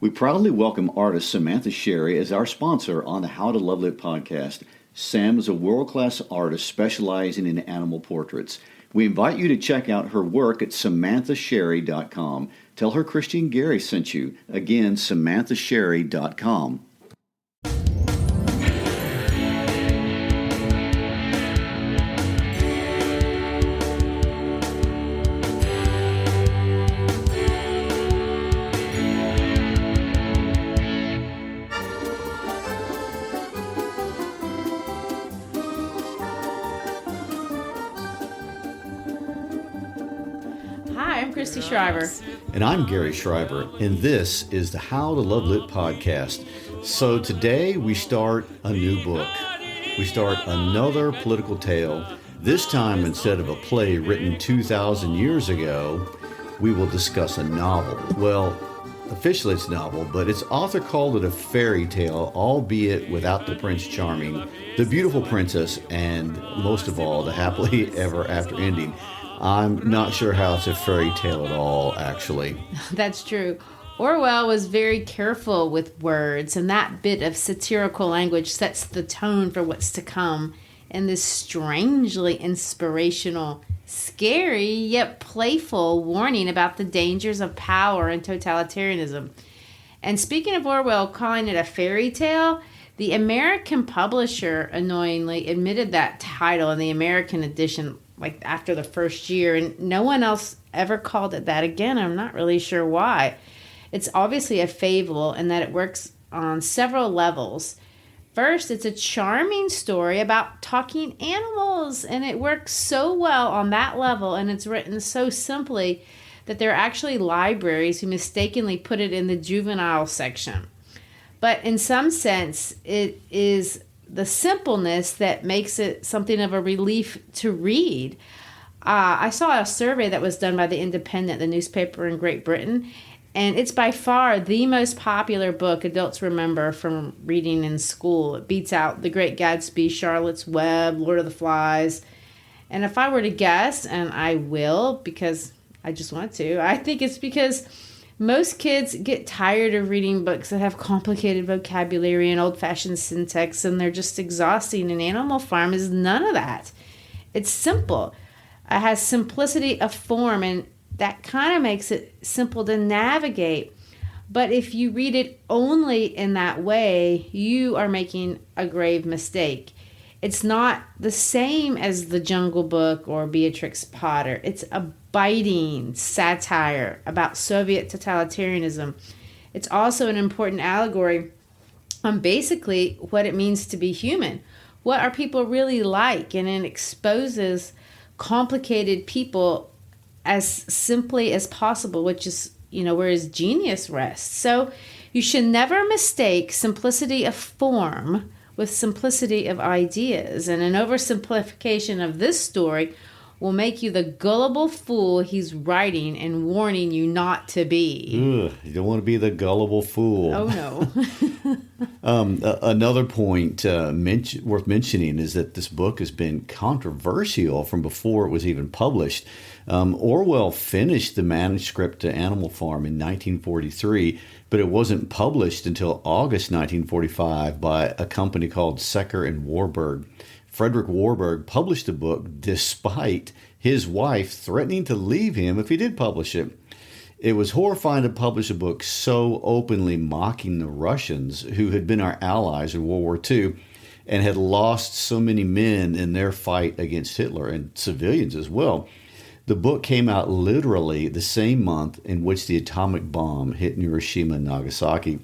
We proudly welcome artist Samantha Sherry as our sponsor on the How to Love Lit podcast. Sam is a world-class artist specializing in animal portraits. We invite you to check out her work at samanthasherry.com. Tell her Christy and Garry sent you. Again, samanthasherry.com. Hi, I'm Christy Shriver. And I'm Garry Shriver, and this is the How to Love Lit podcast. So today we start a new book. We start another political tale. This time, instead of a play written 2,000 years ago, we will discuss a novel. Well, officially it's a novel, but its author called it a fairy tale, albeit without the Prince Charming, the beautiful princess, and most of all, the happily ever after ending. I'm not sure how it's a fairy tale at all, actually. That's true. Orwell was very careful with words, and that bit of satirical language sets the tone for what's to come in this strangely inspirational, scary, yet playful warning about the dangers of power and totalitarianism. And speaking of Orwell calling it a fairy tale, the American publisher annoyingly admitted that title in the American edition like after the first year, and no one else ever called it that again. I'm not really sure why. It's obviously a fable in that it works on several levels. First, it's a charming story about talking animals, and it works so well on that level, and it's written so simply that there are actually libraries who mistakenly put it in the juvenile section. But in some sense, it is the simpleness that makes it something of a relief to read. I saw a survey that was done by The Independent, the newspaper in Great Britain, and it's by far the most popular book adults remember from reading in school. It beats out The Great Gatsby, Charlotte's Webb, Lord of the Flies. And if I were to guess, and I will because I just want to, I think it's because most kids get tired of reading books that have complicated vocabulary and old-fashioned syntax, and they're just exhausting. And Animal Farm is none of that. It's simple. It has simplicity of form, and that kind of makes it simple to navigate. But if you read it only in that way, you are making a grave mistake. It's not the same as The Jungle Book or Beatrix Potter. It's a biting satire about Soviet totalitarianism. It's also an important allegory on basically what it means to be human. What are people really like? And it exposes complicated people as simply as possible, which is, where his genius rests. So you should never mistake simplicity of form with simplicity of ideas. And an oversimplification of this story will make you the gullible fool he's writing and warning you not to be. You don't want to be the gullible fool. Oh, no. Another point worth mentioning is that this book has been controversial from before it was even published. Orwell finished the manuscript to Animal Farm in 1943, but it wasn't published until August 1945 by a company called Secker and Warburg. Frederick Warburg published the book despite his wife threatening to leave him if he did publish it. It was horrifying to publish a book so openly mocking the Russians, who had been our allies in World War II and had lost so many men in their fight against Hitler, and civilians as well. The book came out literally the same month in which the atomic bomb hit Hiroshima and Nagasaki.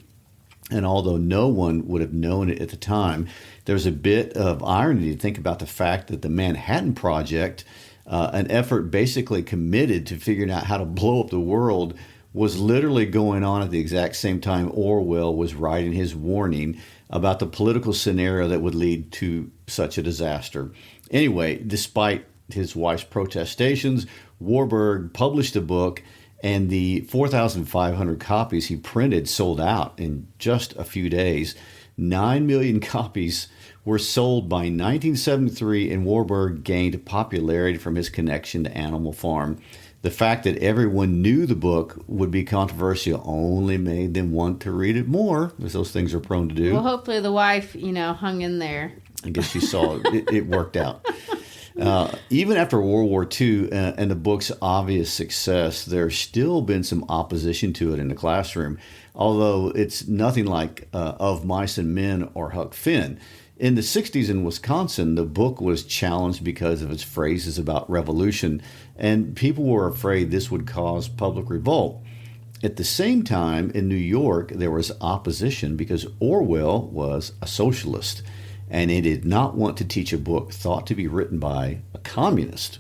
And although no one would have known it at the time, there's a bit of irony to think about the fact that the Manhattan Project, an effort basically committed to figuring out how to blow up the world, was literally going on at the exact same time Orwell was writing his warning about the political scenario that would lead to such a disaster. Anyway, despite his wife's protestations, Warburg published the book, and the 4,500 copies he printed sold out in just a few days. 9 million copies were sold by 1973, and Warburg gained popularity from his connection to Animal Farm. The fact that everyone knew the book would be controversial only made them want to read it more, as those things are prone to do. Well, hopefully the wife, hung in there. I guess she saw it worked out. Even after World War II and the book's obvious success, there's still been some opposition to it in the classroom, although it's nothing like Of Mice and Men or Huck Finn. In the 60s in Wisconsin, the book was challenged because of its phrases about revolution, and people were afraid this would cause public revolt. At the same time, in New York, there was opposition because Orwell was a socialist, and he did not want to teach a book thought to be written by a communist.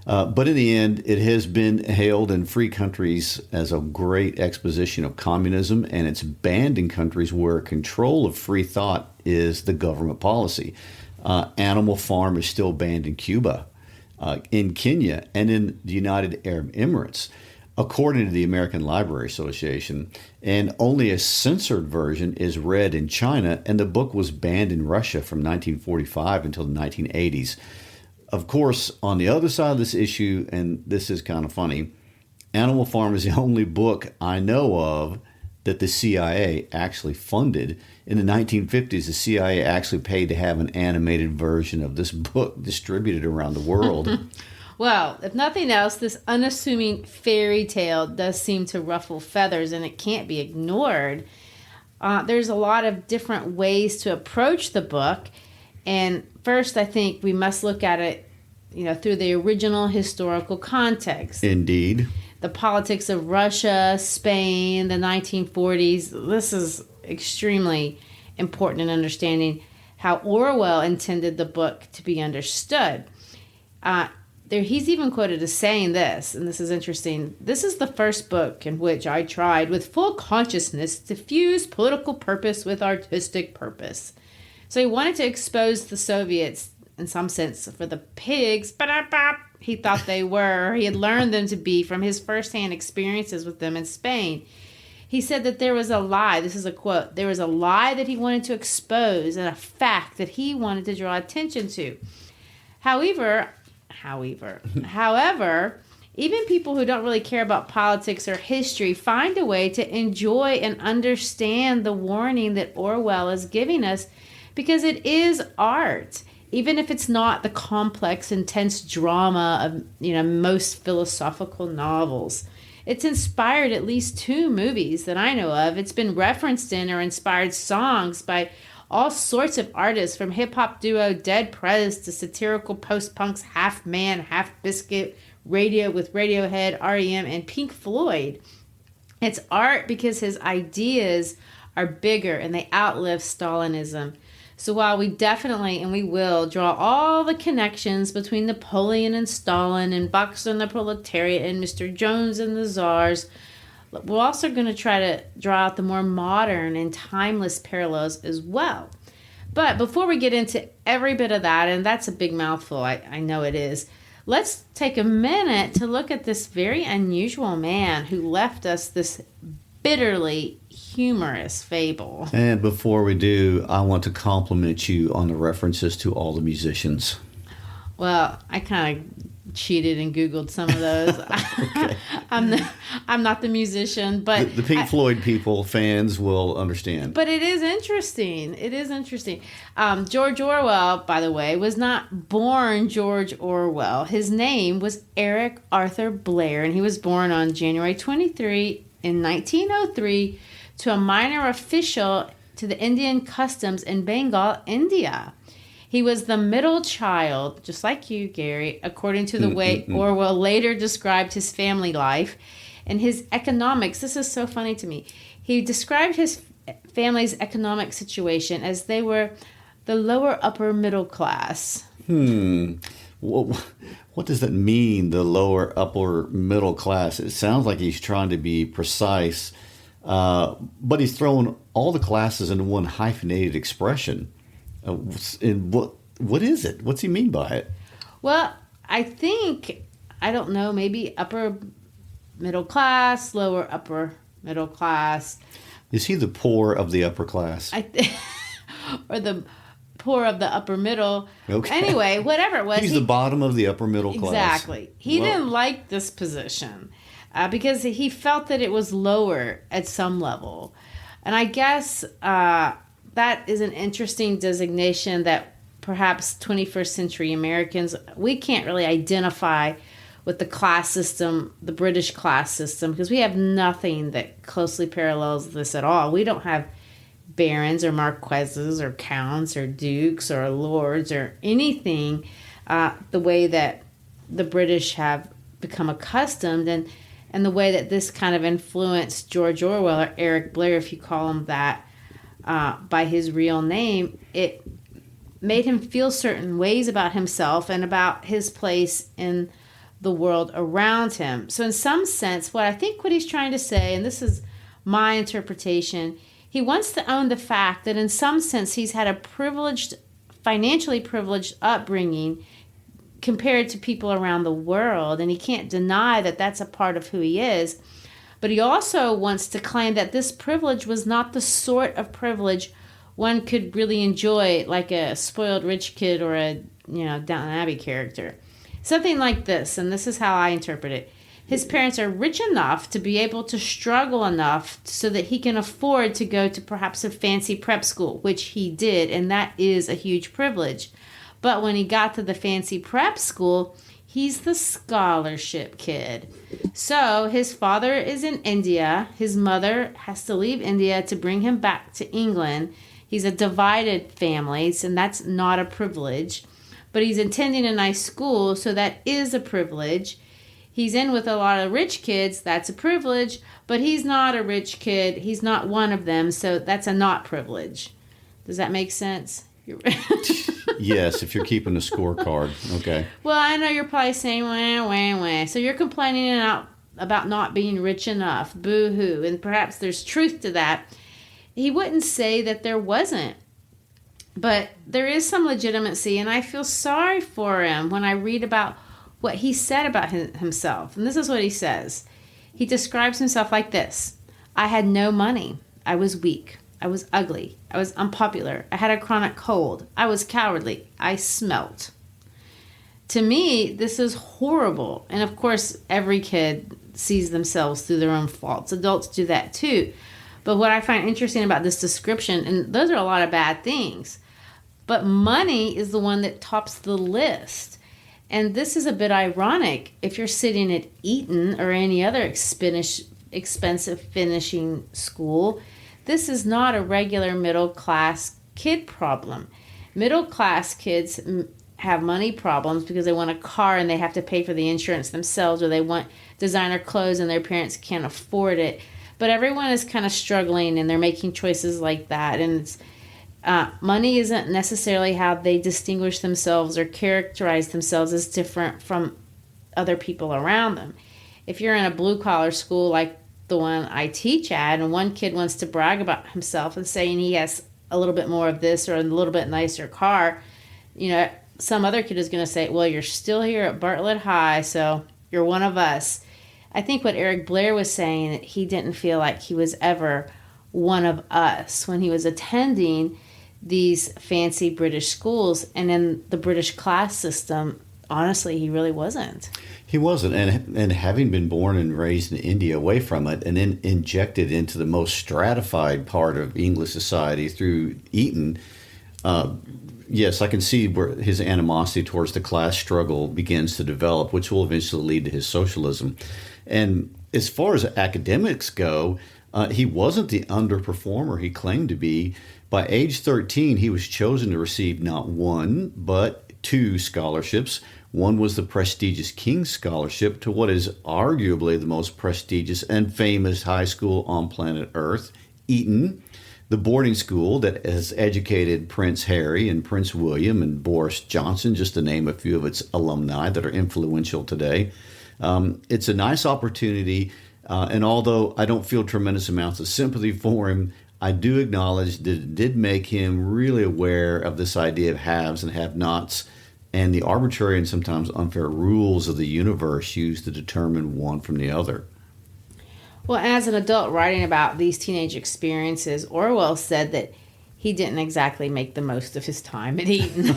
But in the end, it has been hailed in free countries as a great exposition of communism, and it's banned in countries where control of free thought is the government policy. Animal Farm is still banned in Cuba, in Kenya, and in the United Arab Emirates, according to the American Library Association. And only a censored version is read in China, and the book was banned in Russia from 1945 until the 1980s. Of course, on the other side of this issue, and this is kind of funny, Animal Farm is the only book I know of that the CIA actually funded. In the 1950s, the CIA actually paid to have an animated version of this book distributed around the world. Well, if nothing else, this unassuming fairy tale does seem to ruffle feathers, and it can't be ignored. There's a lot of different ways to approach the book. And first, I think we must look at it, through the original historical context. Indeed. The politics of Russia, Spain, the 1940s. This is extremely important in understanding how Orwell intended the book to be understood. He's even quoted as saying this, and this is interesting. This is the first book in which I tried with full consciousness to fuse political purpose with artistic purpose. So he wanted to expose the Soviets, in some sense, for the pigs he thought they were. He had learned them to be from his firsthand experiences with them in Spain. He said that there was a lie. This is a quote. There was a lie that he wanted to expose and a fact that he wanted to draw attention to. However, even people who don't really care about politics or history find a way to enjoy and understand the warning that Orwell is giving us, because it is art, even if it's not the complex, intense drama of most philosophical novels. It's inspired at least 2 movies that I know of. It's been referenced in or inspired songs by all sorts of artists, from hip-hop duo Dead Prez to satirical post-punks Half Man, Half Biscuit, Radio with Radiohead, REM, and Pink Floyd. It's art because his ideas are bigger and they outlive Stalinism. So while we definitely, and we will, draw all the connections between Napoleon and Stalin and Boxer and the proletariat and Mr. Jones and the czars, we're also going to try to draw out the more modern and timeless parallels as well. But before we get into every bit of that, and that's a big mouthful, I know it is, let's take a minute to look at this very unusual man who left us this bitterly humorous fable. And before we do, I want to compliment you on the references to all the musicians. Well, I kind of cheated and Googled some of those. Okay. I'm not the musician, but the Pink Floyd fans will understand. But it is interesting. George Orwell, by the way, was not born George Orwell. His name was Eric Arthur Blair, and he was born on January 23 in 1903 to a minor official to the Indian customs in Bengal, India. He was the middle child, just like you, Gary, according to the way Orwell later described his family life. And his economics, this is so funny to me. He described his family's economic situation as they were the lower upper middle class. What does that mean, the lower upper middle class? It sounds like he's trying to be precise, but he's throwing all the classes into one hyphenated expression. And what is it? What's he mean by it? Well, I don't know, maybe upper middle class, lower upper middle class. Is he the poor of the upper class? Or the poor of the upper middle. Okay. Anyway, whatever it was. He's the bottom of the upper middle class. Exactly. He didn't like this position because he felt that it was lower at some level. And I guess that is an interesting designation that perhaps 21st century Americans, we can't really identify with the class system, the British class system, because we have nothing that closely parallels this at all. We don't have barons or marquises or counts or dukes or lords or anything the way that the British have become accustomed, and the way that this kind of influenced George Orwell, or Eric Blair, if you call him that, by his real name. It made him feel certain ways about himself and about his place in the world around him. So in some sense, what he's trying to say, and this is my interpretation, he wants to own the fact that in some sense he's had a financially privileged upbringing compared to people around the world, and he can't deny that that's a part of who he is. But he also wants to claim that this privilege was not the sort of privilege one could really enjoy, like a spoiled rich kid or a Downton Abbey character. Something like this, and this is how I interpret it. His parents are rich enough to be able to struggle enough so that he can afford to go to perhaps a fancy prep school, which he did, and that is a huge privilege. But when he got to the fancy prep school, he's the scholarship kid. So his father is in India. His mother has to leave India to bring him back to England. He's a divided family, and that's not a privilege. But he's attending a nice school, so that is a privilege. He's in with a lot of rich kids, that's a privilege, but he's not a rich kid. He's not one of them, so that's a not privilege. Does that make sense? Yes, if you're keeping a scorecard. Okay. Well, I know you're probably saying, wah, wah, wah. So you're complaining about not being rich enough. Boo-hoo. And perhaps there's truth to that. He wouldn't say that there wasn't. But there is some legitimacy, and I feel sorry for him when I read about what he said about himself. And this is what he says. He describes himself like this. I had no money. I was weak. I was ugly. I was unpopular. I had a chronic cold. I was cowardly. I smelt. To me, this is horrible. And of course, every kid sees themselves through their own faults. Adults do that too. But what I find interesting about this description, and those are a lot of bad things, but money is the one that tops the list. And this is a bit ironic. If you're sitting at Eton or any other expensive finishing school, this is not a regular middle-class kid problem. Middle-class kids have money problems because they want a car and they have to pay for the insurance themselves, or they want designer clothes and their parents can't afford it. But everyone is kind of struggling, and they're making choices like that. And it's money isn't necessarily how they distinguish themselves or characterize themselves as different from other people around them. If you're in a blue-collar school like the one I teach at, and one kid wants to brag about himself and saying he has a little bit more of this or a little bit nicer car, some other kid is going to say, well, you're still here at Bartlett High, so you're one of us. I think what Eric Blair was saying, that he didn't feel like he was ever one of us when he was attending these fancy British schools, and in the British class system, honestly, he really wasn't. He wasn't, and having been born and raised in India, away from it, and then injected into the most stratified part of English society through Eton, yes, I can see where his animosity towards the class struggle begins to develop, which will eventually lead to his socialism. And as far as academics go, he wasn't the underperformer he claimed to be. By age 13, he was chosen to receive not one, but two scholarships. One was the prestigious King's Scholarship to what is arguably the most prestigious and famous high school on planet Earth, Eton, the boarding school that has educated Prince Harry and Prince William and Boris Johnson, just to name a few of its alumni that are influential today. It's a nice opportunity, and although I don't feel tremendous amounts of sympathy for him, I do acknowledge that it did make him really aware of this idea of haves and have-nots and the arbitrary and sometimes unfair rules of the universe used to determine one from the other. Well, as an adult writing about these teenage experiences, Orwell said that he didn't exactly make the most of his time at Eton.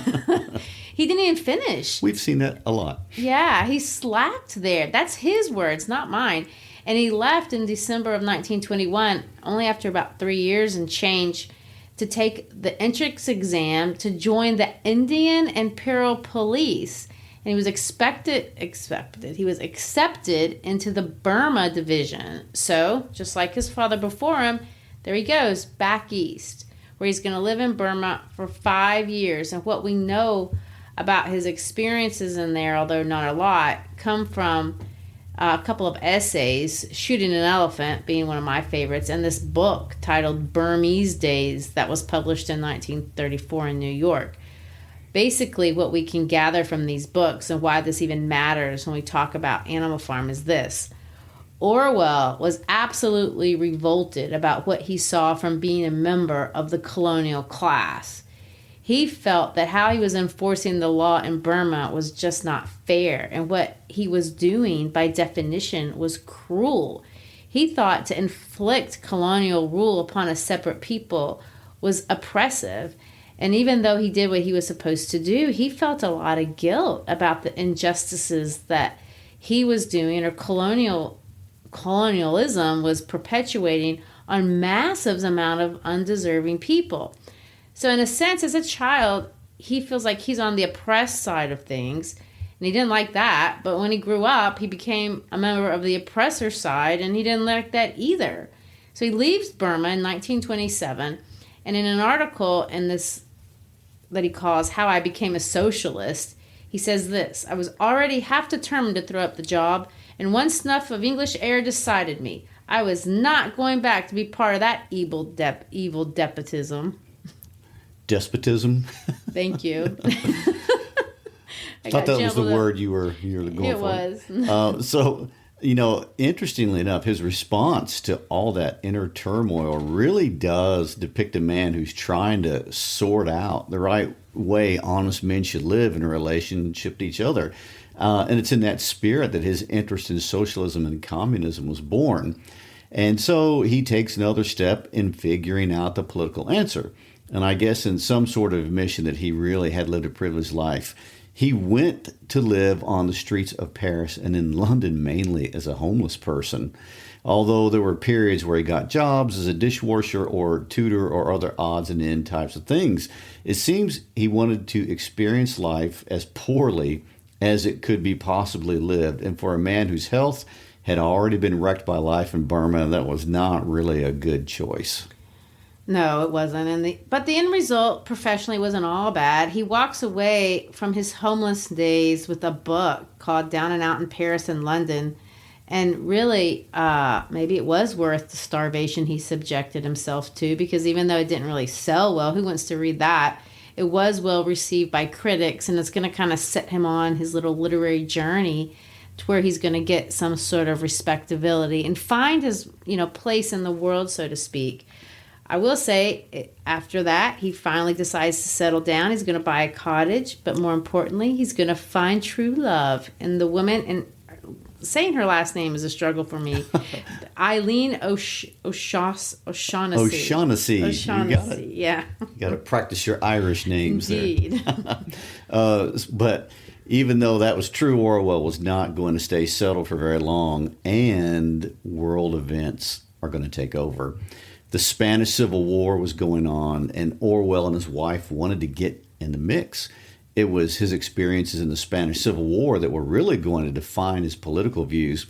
He didn't even finish. We've seen that a lot. Yeah, he slacked there. That's his words, not mine. And he left in December of 1921, only after about 3 years and change, to take the entrance exam to join the Indian Imperial Police. And he was he was accepted into the Burma division. So, just like his father before him, there he goes, back east, where he's going to live in Burma for 5 years. And what we know about his experiences in there, although not a lot, come from a couple of essays, Shooting an Elephant being one of my favorites, and this book titled Burmese Days that was published in 1934 in New York. Basically, what we can gather from these books and why this even matters when we talk about Animal Farm is this. Orwell was absolutely revolted about what he saw from being a member of the colonial class. He felt that how he was enforcing the law in Burma was just not fair, and what he was doing, by definition, was cruel. He thought to inflict colonial rule upon a separate people was oppressive, and even though he did what he was supposed to do, he felt a lot of guilt about the injustices that he was doing, or colonialism was perpetuating on massive amount of undeserving people. So in a sense, as a child, he feels like he's on the oppressed side of things, and he didn't like that. But when he grew up, he became a member of the oppressor side, and he didn't like that either. So he leaves Burma in 1927, and in an article in this that he calls How I Became a Socialist, he says this: I was already half determined to throw up the job, and one snuff of English air decided me. I was not going back to be part of that evil despotism. Despotism? Thank you. I thought that was the word you were going for. It was. So, interestingly enough, his response to all that inner turmoil really does depict a man who's trying to sort out the right way honest men should live in a relationship to each other. And it's in that spirit that his interest in socialism and communism was born. And so he takes another step in figuring out the political answer. And I guess in some sort of admission that he really had lived a privileged life, he went to live on the streets of Paris and in London mainly as a homeless person. Although there were periods where he got jobs as a dishwasher or tutor or other odds and end types of things, it seems he wanted to experience life as poorly as it could be possibly lived. And for a man whose health had already been wrecked by life in Burma, that was not really a good choice. No, it wasn't. But the end result professionally wasn't all bad. He walks away from his homeless days with a book called Down and Out in Paris and London. And really, maybe it was worth the starvation he subjected himself to, because even though it didn't really sell well, who wants to read that? It was well received by critics, and it's going to kind of set him on his little literary journey to where he's going to get some sort of respectability and find his, place in the world, so to speak. I will say, after that, he finally decides to settle down. He's going to buy a cottage, but more importantly, he's going to find true love in the woman. And saying her last name is a struggle for me. Eileen O'Shaughnessy. O'Shaughnessy. Yeah. You got to practice your Irish names. Indeed. there. But even though that was true, Orwell was not going to stay settled for very long, and world events are going to take over. The Spanish Civil War was going on, and Orwell and his wife wanted to get in the mix. It was his experiences in the Spanish Civil War that were really going to define his political views.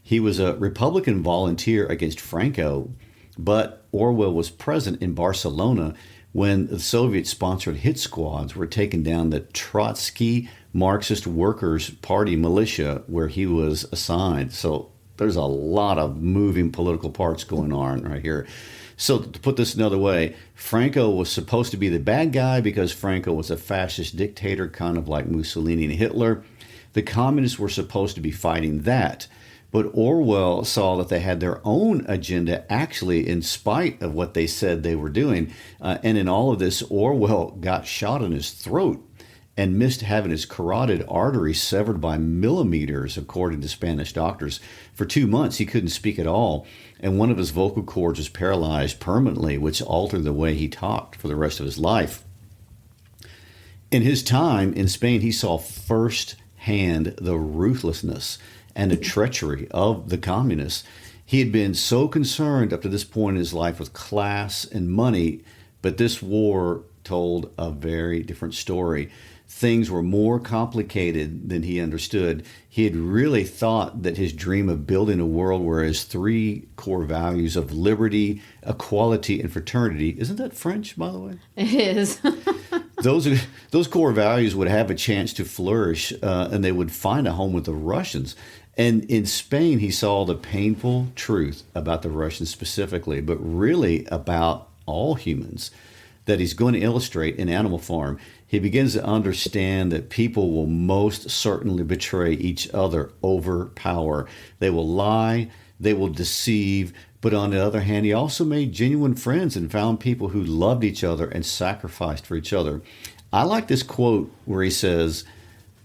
He was a Republican volunteer against Franco, but Orwell was present in Barcelona when the Soviet-sponsored hit squads were taking down the Trotsky Marxist Workers' Party militia where he was assigned. So there's a lot of moving political parts going on right here. So to put this another way, Franco was supposed to be the bad guy because Franco was a fascist dictator, kind of like Mussolini and Hitler. The communists were supposed to be fighting that. But Orwell saw that they had their own agenda, actually, in spite of what they said they were doing. And in all of this, Orwell got shot in his throat. and missed having his carotid artery severed by millimeters, according to Spanish doctors. For 2 months, he couldn't speak at all, and one of his vocal cords was paralyzed permanently, which altered the way he talked for the rest of his life. In his time in Spain, he saw firsthand the ruthlessness and the treachery of the communists. He had been so concerned up to this point in his life with class and money, but this war told a very different story. Things were more complicated than he understood. He had really thought that his dream of building a world where his 3 core values of liberty, equality, and fraternity — isn't that French, by the way? It is. Those core values would have a chance to flourish, and they would find a home with the Russians. And in Spain, he saw the painful truth about the Russians specifically, but really about all humans, that he's going to illustrate in Animal Farm. He begins to understand that people will most certainly betray each other over power. They will lie, they will deceive, but on the other hand, he also made genuine friends and found people who loved each other and sacrificed for each other. I like this quote where he says,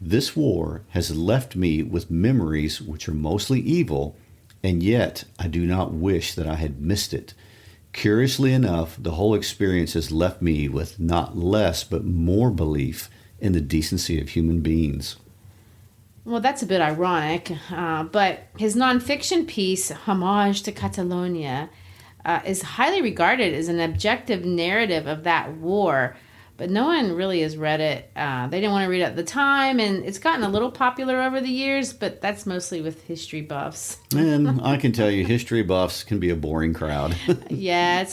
"This war has left me with memories which are mostly evil, and yet I do not wish that I had missed it. Curiously enough, the whole experience has left me with not less but more belief in the decency of human beings." Well, that's a bit ironic, but his nonfiction piece, Homage to Catalonia, is highly regarded as an objective narrative of that war, but no one really has read it. They didn't want to read it at the time, and it's gotten a little popular over the years, but that's mostly with history buffs. And I can tell you, history buffs can be a boring crowd. Yeah,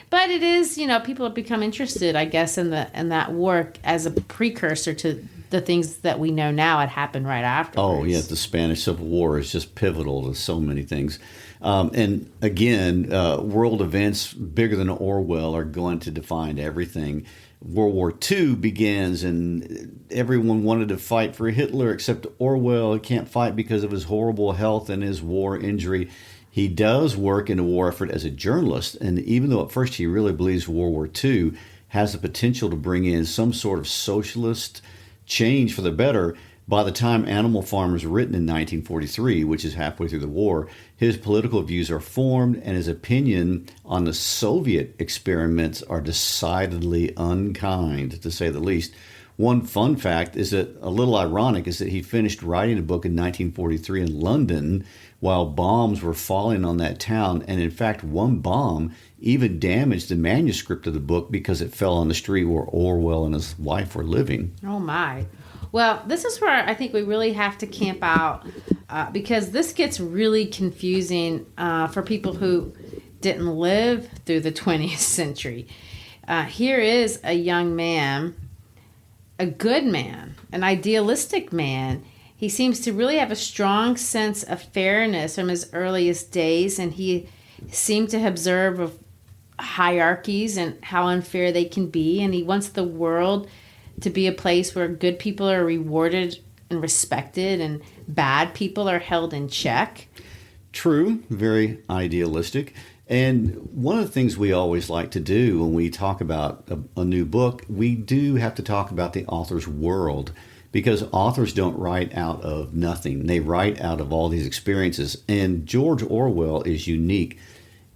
but it is, people have become interested, I guess, in that war as a precursor to the things that we know now had happened right afterwards. Oh, yeah, the Spanish Civil War is just pivotal to so many things. And again, world events bigger than Orwell are going to define everything. World War II begins, and everyone wanted to fight for Hitler except Orwell. He can't fight because of his horrible health and his war injury. He does work in a war effort as a journalist, and even though at first he really believes World War II has the potential to bring in some sort of socialist change for the better, by the time Animal Farm was written in 1943, which is halfway through the war, his political views are formed, and his opinion on the Soviet experiments are decidedly unkind, to say the least. One fun fact is that, a little ironic, is that he finished writing a book in 1943 in London while bombs were falling on that town, and in fact, one bomb even damaged the manuscript of the book because it fell on the street where Orwell and his wife were living. Oh, my. Well, this is where I think we really have to camp out because this gets really confusing for people who didn't live through the 20th century. Here is a young man, a good man, an idealistic man. He seems to really have a strong sense of fairness from his earliest days, and he seemed to observe hierarchies and how unfair they can be, and he wants the world to be a place where good people are rewarded and respected and bad people are held in check. True, very idealistic. And one of the things we always like to do when we talk about a new book, we do have to talk about the author's world, because authors don't write out of nothing. They write out of all these experiences. And George Orwell is unique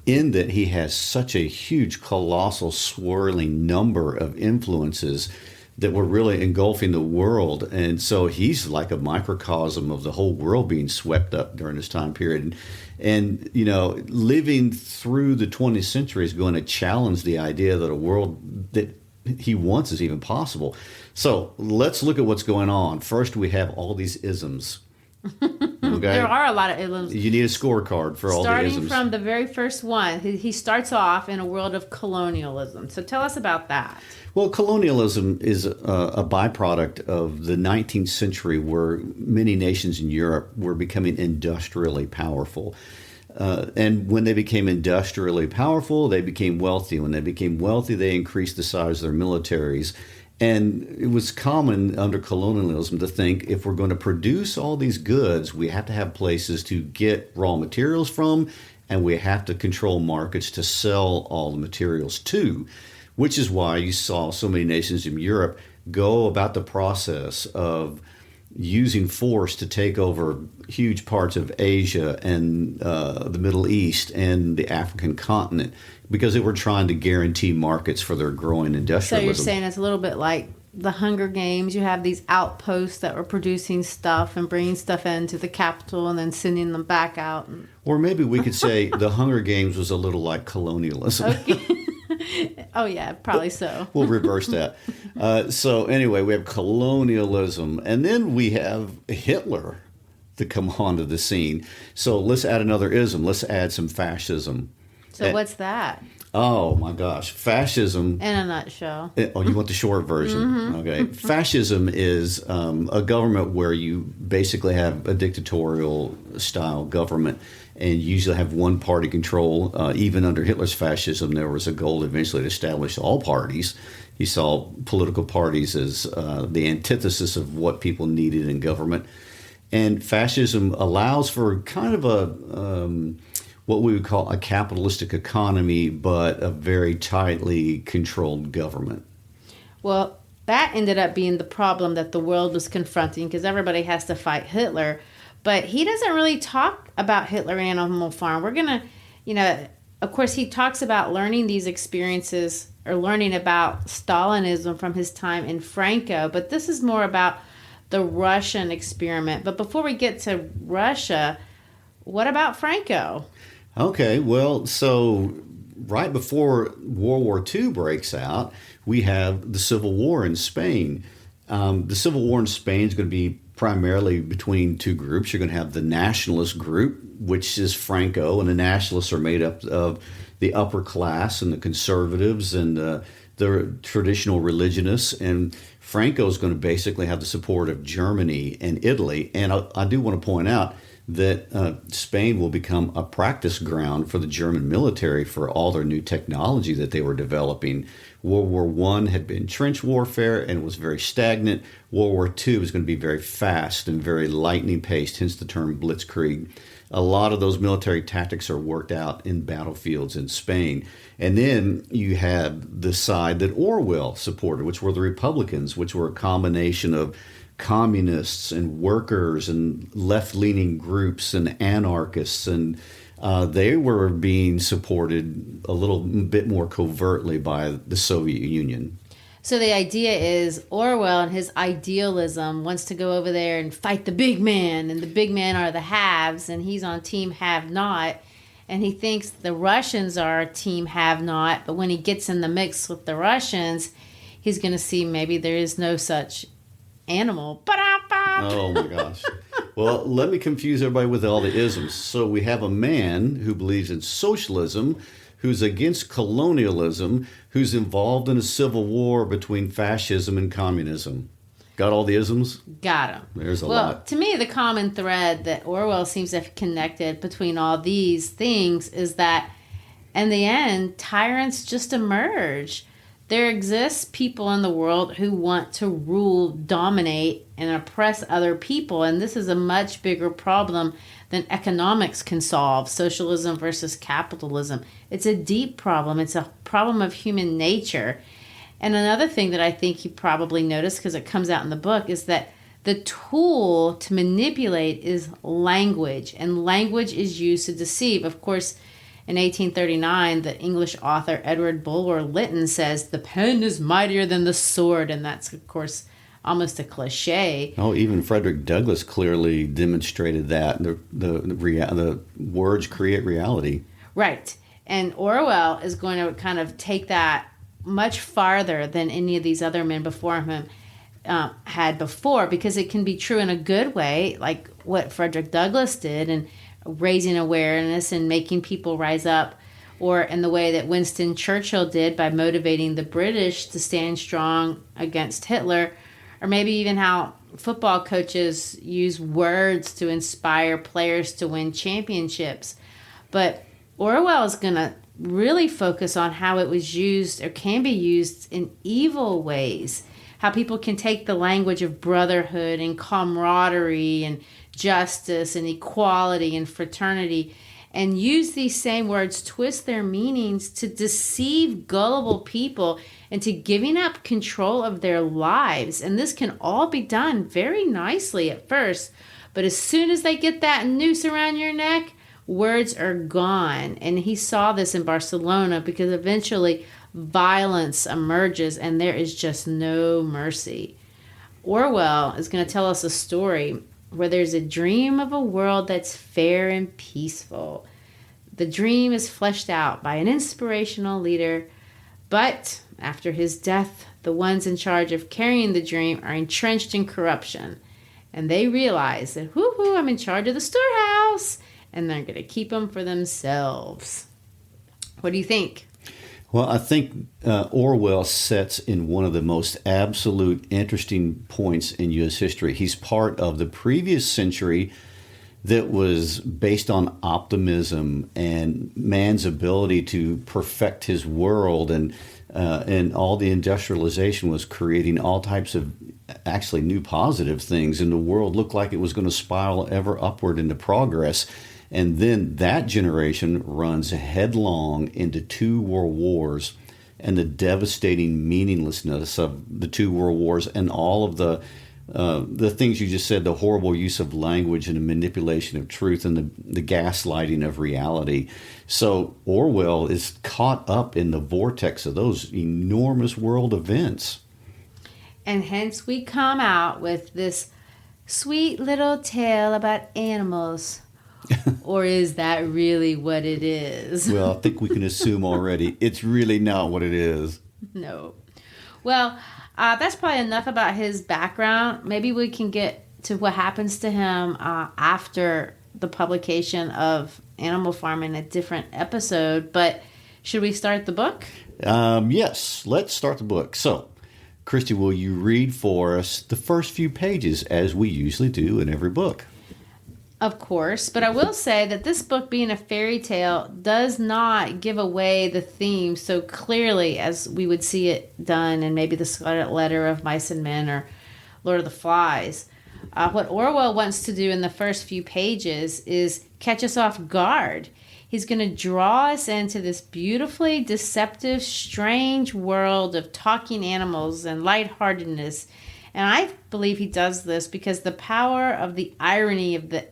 in that he has such a huge, colossal, swirling number of influences that were really engulfing the world. And so he's like a microcosm of the whole world being swept up during this time period. And living through the 20th century is going to challenge the idea that a world that he wants is even possible. So let's look at what's going on. First, we have all these isms. Okay? There are a lot of isms. You need a scorecard for all the isms. Starting from the very first one, he starts off in a world of colonialism. So tell us about that. Well, colonialism is a byproduct of the 19th century, where many nations in Europe were becoming industrially powerful. And when they became industrially powerful, they became wealthy. When they became wealthy, they increased the size of their militaries. And it was common under colonialism to think, if we're going to produce all these goods, we have to have places to get raw materials from, and we have to control markets to sell all the materials to, which is why you saw so many nations in Europe go about the process of using force to take over huge parts of Asia and the Middle East and the African continent because they were trying to guarantee markets for their growing industrialism. So you're saying it's a little bit like the Hunger Games. You have these outposts that were producing stuff and bringing stuff into the capital and then sending them back out. Or maybe we could say the Hunger Games was a little like colonialism. Okay. Oh, yeah, probably so. We'll reverse that. So anyway, we have colonialism, and then we have Hitler to come onto the scene. So let's add another ism. Let's add some fascism. So what's that? Oh, my gosh. Fascism. In a nutshell. Oh, you want the short version? Mm-hmm. Okay. Fascism is a government where you basically have a dictatorial style government and usually have one party control. Even under Hitler's fascism, there was a goal eventually to establish all parties. He saw political parties as the antithesis of what people needed in government. And fascism allows for kind of a what we would call a capitalistic economy, but a very tightly controlled government. Well, that ended up being the problem that the world was confronting because everybody has to fight Hitler. But he doesn't really talk about Hitler Animal Farm. We're going to, of course, he talks about learning these experiences or learning about Stalinism from his time in Franco. But this is more about the Russian experiment. But before we get to Russia, what about Franco? Okay, well, so right before World War II breaks out, we have the Civil War in Spain. The Civil War in Spain is going to be primarily between two groups. You're going to have the nationalist group, which is Franco, and the nationalists are made up of the upper class and the conservatives and the traditional religionists. And Franco is going to basically have the support of Germany and Italy. And I do want to point out that Spain will become a practice ground for the German military for all their new technology that they were developing. World War I had been trench warfare and was very stagnant. World War II was going to be very fast and very lightning paced, hence the term blitzkrieg. A lot of those military tactics are worked out in battlefields in Spain. And then you had the side that Orwell supported, which were the Republicans, which were a combination of communists and workers and left-leaning groups and anarchists, and they were being supported a little bit more covertly by the Soviet Union. So the idea is Orwell and his idealism wants to go over there and fight the big man, and the big men are the haves, and he's on team have-not, and he thinks the Russians are team have-not, but when he gets in the mix with the Russians, he's going to see maybe there is no such animal. Oh my gosh. Well, let me confuse everybody with all the isms. So we have a man who believes in socialism, who's against colonialism, who's involved in a civil war between fascism and communism. Got all the isms? Got him. There's a lot. Well, to me, the common thread that Orwell seems to have connected between all these things is that, in the end, tyrants just emerge. There exists people in the world who want to rule, dominate, and oppress other people, and this is a much bigger problem than economics can solve, socialism versus capitalism. It's a deep problem. It's a problem of human nature. And another thing that I think you probably noticed, because it comes out in the book, is that the tool to manipulate is language, and language is used to deceive. Of course, in 1839, the English author Edward Bulwer Lytton says, "The pen is mightier than the sword," and that's, of course, almost a cliche. Oh, even Frederick Douglass clearly demonstrated that. The words create reality. Right. And Orwell is going to kind of take that much farther than any of these other men before him had before, because it can be true in a good way, like what Frederick Douglass did, and raising awareness and making people rise up, or in the way that Winston Churchill did by motivating the British to stand strong against Hitler, or maybe even how football coaches use words to inspire players to win championships. But Orwell is going to really focus on how it was used or can be used in evil ways, how people can take the language of brotherhood and camaraderie and justice and equality and fraternity and use these same words, twist their meanings to deceive gullible people into giving up control of their lives. And this can all be done very nicely at first, but as soon as they get that noose around your neck, words are gone. And he saw this in Barcelona, because eventually violence emerges and there is just no mercy. Orwell is going to tell us a story where there's a dream of a world that's fair and peaceful. The dream is fleshed out by an inspirational leader, but after his death, the ones in charge of carrying the dream are entrenched in corruption. And they realize that, whoo-hoo, I'm in charge of the storehouse, and they're going to keep them for themselves. What do you think? Well, I think Orwell sets in one of the most absolute interesting points in U.S. history. He's part of the previous century that was based on optimism and man's ability to perfect his world, and all the industrialization was creating all types of actually new positive things, and the world looked like it was going to spiral ever upward into progress. And then that generation runs headlong into two world wars and the devastating meaninglessness of the two world wars, and all of the things you just said, the horrible use of language and the manipulation of truth and the gaslighting of reality. So Orwell is caught up in the vortex of those enormous world events. And hence we come out with this sweet little tale about animals. Or is that really what it is? Well, I think we can assume already it's really not what it is. No. Well, that's probably enough about his background. Maybe we can get to what happens to him after the publication of Animal Farm in a different episode. But should we start the book? Yes, let's start the book. So, Christy, will you read for us the first few pages, as we usually do in every book? Of course, but I will say that this book, being a fairy tale, does not give away the theme so clearly as we would see it done in maybe The Scarlet Letter of Mice and Men or Lord of the Flies. What Orwell wants to do in the first few pages is catch us off guard. He's going to draw us into this beautifully deceptive, strange world of talking animals and lightheartedness. And I believe he does this because the power of the irony, of the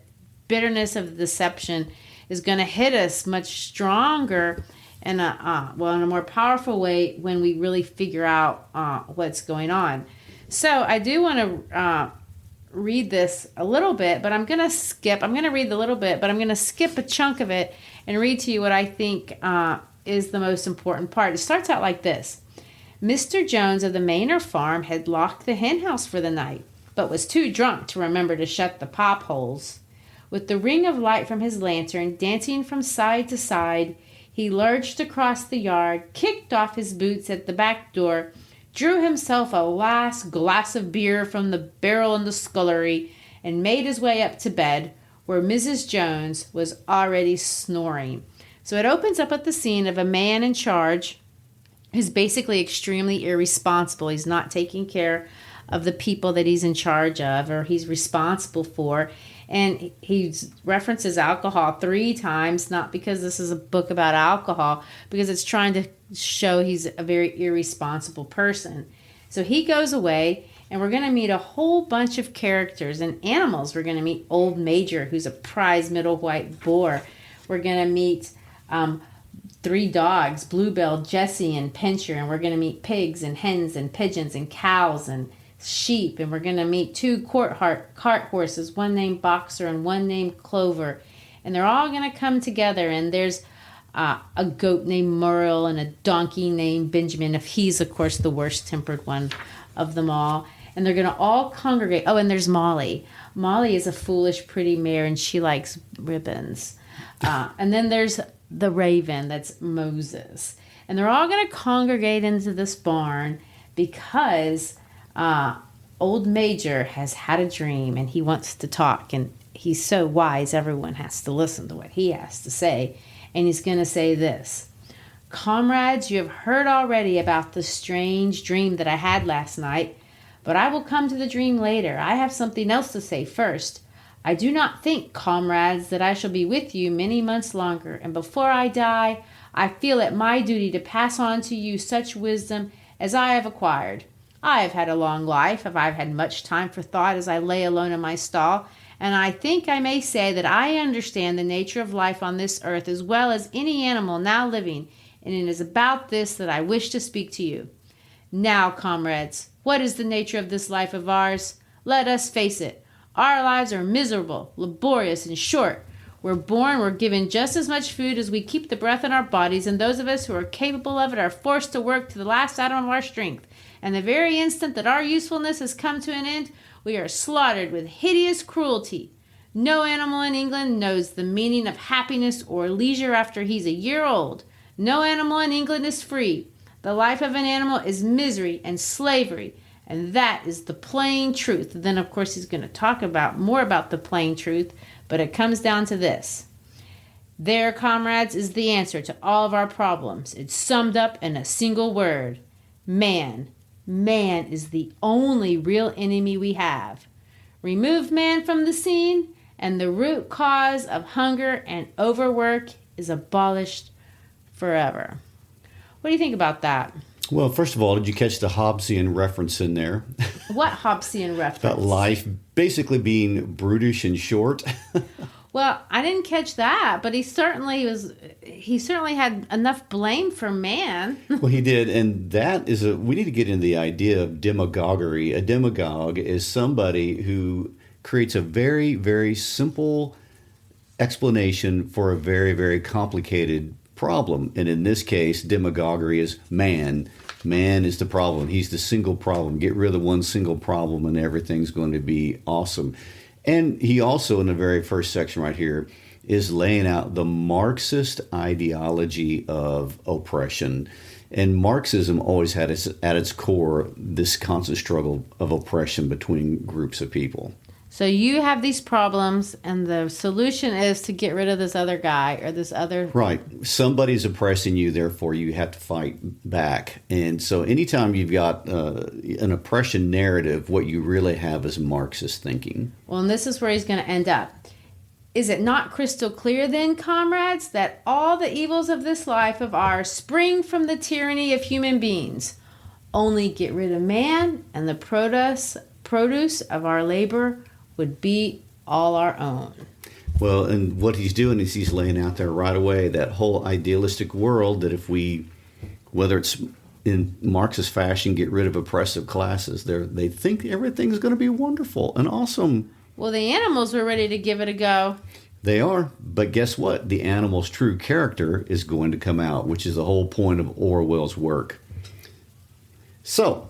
bitterness of the deception, is going to hit us much stronger and in a more powerful way when we really figure out what's going on. So I do want to read this a little bit, but I'm going to read a little bit, but I'm going to skip a chunk of it and read to you what I think is the most important part. It starts out like this. Mr. Jones of the Manor farm had locked the hen house for the night, but was too drunk to remember to shut the pop holes. With the ring of light from his lantern dancing from side to side, he lurched across the yard, kicked off his boots at the back door, drew himself a last glass of beer from the barrel in the scullery, and made his way up to bed, where Mrs. Jones was already snoring. So it opens up at the scene of a man in charge who's basically extremely irresponsible. He's not taking care of the people that he's in charge of or he's responsible for. And he references alcohol 3 times, not because this is a book about alcohol, because it's trying to show he's a very irresponsible person. So he goes away, and we're going to meet a whole bunch of characters and animals. We're going to meet Old Major, who's a prize middle white boar. We're going to meet 3 dogs, Bluebell, Jessie, and Pincher. And we're going to meet pigs and hens and pigeons and cows and sheep. And we're going to meet 2 cart horses, one named Boxer and one named Clover. And they're all going to come together. And there's a goat named Muriel and a donkey named Benjamin, if he's, of course, the worst-tempered one of them all. And they're going to all congregate. Oh, and there's Molly. Molly is a foolish, pretty mare, and she likes ribbons. And then there's the raven, that's Moses. And they're all going to congregate into this barn because Old Major has had a dream, and he wants to talk. And he's so wise, everyone has to listen to what he has to say. And he's going to say this. Comrades, you have heard already about the strange dream that I had last night, but I will come to the dream later. I have something else to say first. I do not think, comrades, that I shall be with you many months longer, and before I die, I feel it my duty to pass on to you such wisdom as I have acquired. I have had a long life, and I have had much time for thought as I lay alone in my stall, and I think I may say that I understand the nature of life on this earth as well as any animal now living, and it is about this that I wish to speak to you. Now, comrades, what is the nature of this life of ours? Let us face it. Our lives are miserable, laborious, and short. We're born, we're given just as much food as we keep the breath in our bodies, and those of us who are capable of it are forced to work to the last atom of our strength. And the very instant that our usefulness has come to an end, we are slaughtered with hideous cruelty. No animal in England knows the meaning of happiness or leisure after he's a year old. No animal in England is free. The life of an animal is misery and slavery. And that is the plain truth. Then, of course, he's going to talk more about the plain truth, but it comes down to this. There, comrades, is the answer to all of our problems. It's summed up in a single word. Man. Man is the only real enemy we have. Remove man from the scene, and the root cause of hunger and overwork is abolished forever. What do you think about that? Well, first of all, did you catch the Hobbesian reference in there? What Hobbesian reference? About life basically being brutish and short. Well, I didn't catch that, but he certainly had enough blame for man. Well, he did, and that is we need to get into the idea of demagoguery. A demagogue is somebody who creates a very, very simple explanation for a very, very complicated problem. And in this case, demagoguery is man. Man is the problem. He's the single problem. Get rid of one single problem and everything's going to be awesome. And he also, in the very first section right here, is laying out the Marxist ideology of oppression. And Marxism always had at its core this constant struggle of oppression between groups of people. So you have these problems, and the solution is to get rid of this other guy or this other... Right. Somebody's oppressing you, therefore you have to fight back. And so anytime you've got an oppression narrative, what you really have is Marxist thinking. Well, and this is where he's going to end up. Is it not crystal clear then, comrades, that all the evils of this life of ours spring from the tyranny of human beings? Only get rid of man, and the produce of our labor would be all our own. Well, and what he's doing is he's laying out there right away that whole idealistic world that if we, whether it's in Marxist fashion, get rid of oppressive classes, they think everything's going to be wonderful and awesome. Well, the animals were ready to give it a go. They are, but guess what? The animal's true character is going to come out, which is the whole point of Orwell's work. So,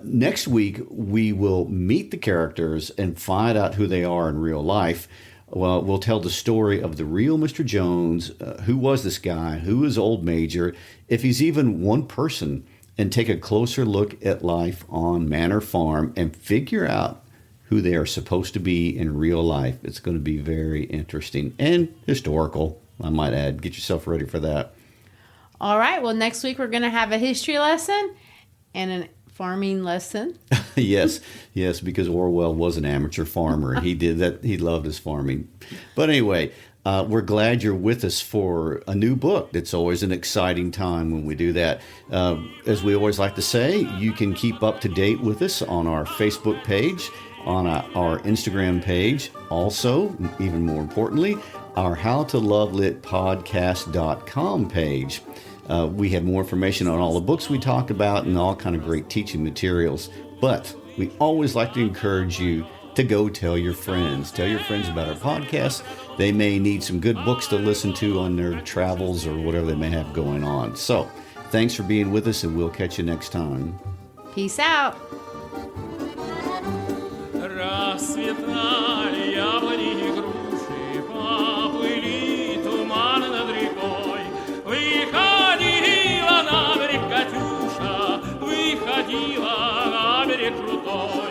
next week, we will meet the characters and find out who they are in real life. Well, we'll tell the story of the real Mr. Jones. Who was this guy? Who is Old Major? If he's even one person, and take a closer look at life on Manor Farm and figure out who they are supposed to be in real life. It's going to be very interesting and historical, I might add. Get yourself ready for that. All right. Well, next week we're going to have a history lesson and a farming lesson. Yes, because Orwell was an amateur farmer. He did that. He loved his farming. But anyway, we're glad you're with us for a new book. It's always an exciting time when we do that. As we always like to say, you can keep up to date with us on our Facebook page, on our Instagram page. Also, even more importantly, our howtolovelitpodcast.com page. We have more information on all the books we talk about and all kind of great teaching materials. But we always like to encourage you to go tell your friends. Tell your friends about our podcast. They may need some good books to listen to on their travels or whatever they may have going on. So, thanks for being with us, and we'll catch you next time. Peace out. Расцветали яблони и груши, поплыли туман над рекой. Выходила на берег Катюша, выходила на берег крутой.